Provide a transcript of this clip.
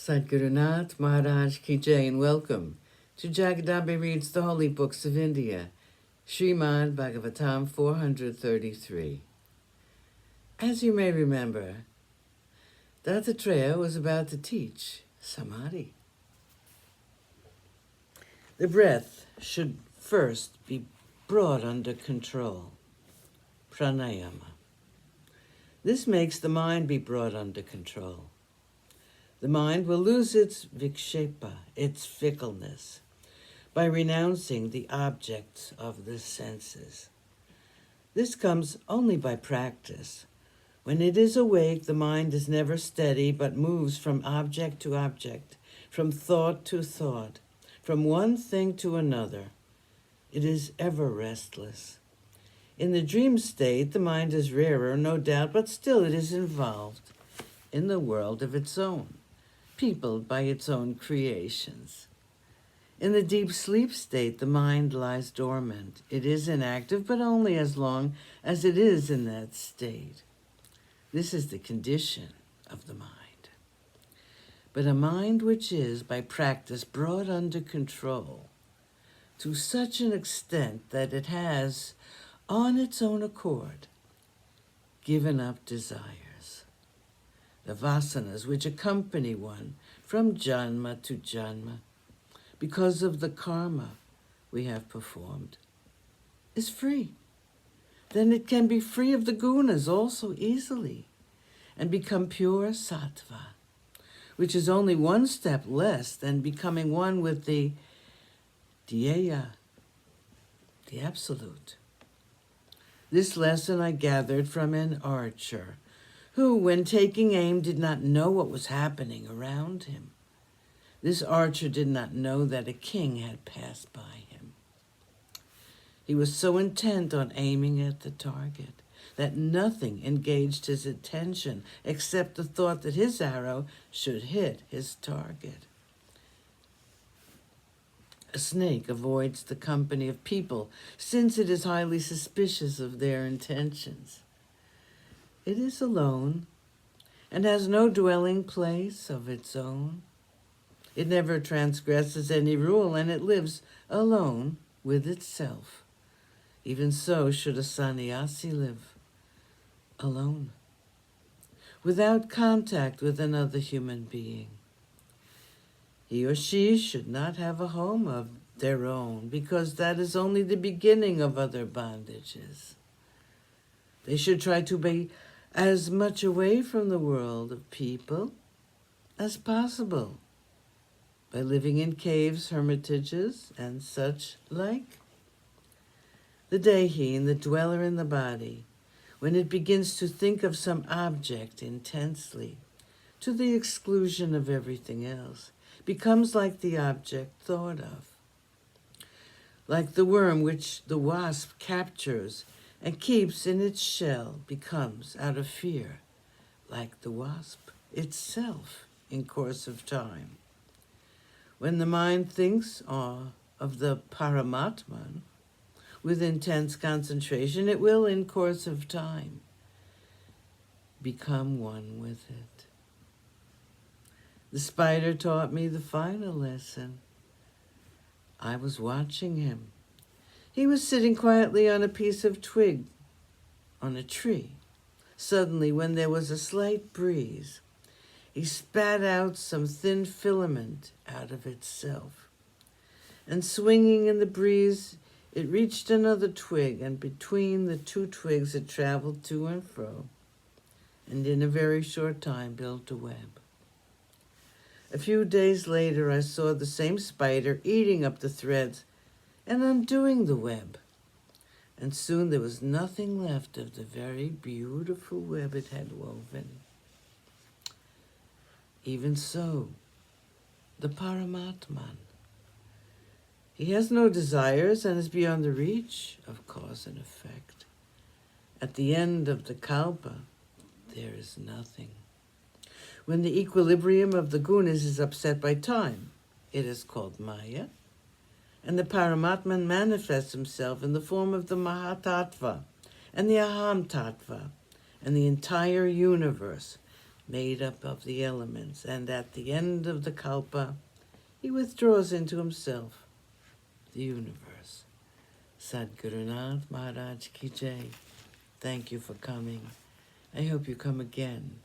Sadgurunath Maharaj Ki Jai, and welcome to Jagadabe Reads the Holy Books of India, ShrimadBhagavatam433. As you may remember, Dattatreya was about to teach Samadhi. The breath should first be brought under control, pranayama. This makes the mind be brought under control. The mind will lose its vikshepa, its fickleness, by renouncing the objects of the senses. This comes only by practice. When it is awake, the mind is never steady, but moves from object to object, from thought to thought, from one thing to another. It is ever restless. In the dream state, the mind is rarer, no doubt, but still it is involved in the world of its own, peopled by its own creations. In the deep sleep state, the mind lies dormant. It is inactive, but only as long as it is in that state. This is the condition of the mind. But a mind which is, by practice, brought under control to such an extent that it has, on its own accord, given up desires, the vasanas which accompany one from janma to janma, because of the karma we have performed, is free. Then it can be free of the gunas also easily and become pure sattva, which is only one step less than becoming one with the dhyeya, the absolute. This lesson I gathered from an archer who, when taking aim, did not know what was happening around him. This archer did not know that a king had passed by him. He was so intent on aiming at the target that nothing engaged his attention except the thought that his arrow should hit his target. A snake avoids the company of people since it is highly suspicious of their intentions. It is alone and has no dwelling place of its own. It never transgresses any rule, and it lives alone with itself. Even so should a sannyasi live, alone, without contact with another human being. He or she should not have a home of their own, because that is only the beginning of other bondages. They should try to be as much away from the world of people as possible, by living in caves, hermitages, and such like. The dehi, the dweller in the body, when it begins to think of some object intensely, to the exclusion of everything else, becomes like the object thought of. Like the worm which the wasp captures and keeps in its shell, becomes, out of fear, like the wasp itself in course of time. When the mind thinks of the Paramatman with intense concentration, it will, in course of time, become one with it. The spider taught me the final lesson. I was watching him. He was sitting quietly on a piece of twig on a tree. Suddenly, when there was a slight breeze, he spat out some thin filament out of itself. And swinging in the breeze, it reached another twig, and between the two twigs it traveled to and fro, and in a very short time built a web. A few days later, I saw the same spider eating up the threads and undoing the web. And soon there was nothing left of the very beautiful web it had woven. Even so, the Paramatman. He has no desires and is beyond the reach of cause and effect. At the end of the kalpa, there is nothing. When the equilibrium of the gunas is upset by time, it is called maya, and the Paramatman manifests himself in the form of the Mahatattva and the Aham Tattva and the entire universe, made up of the elements, and at the end of the kalpa, he withdraws into himself, the universe. Sadgurunath Maharaj Ki Jai. Thank you for coming. I hope you come again.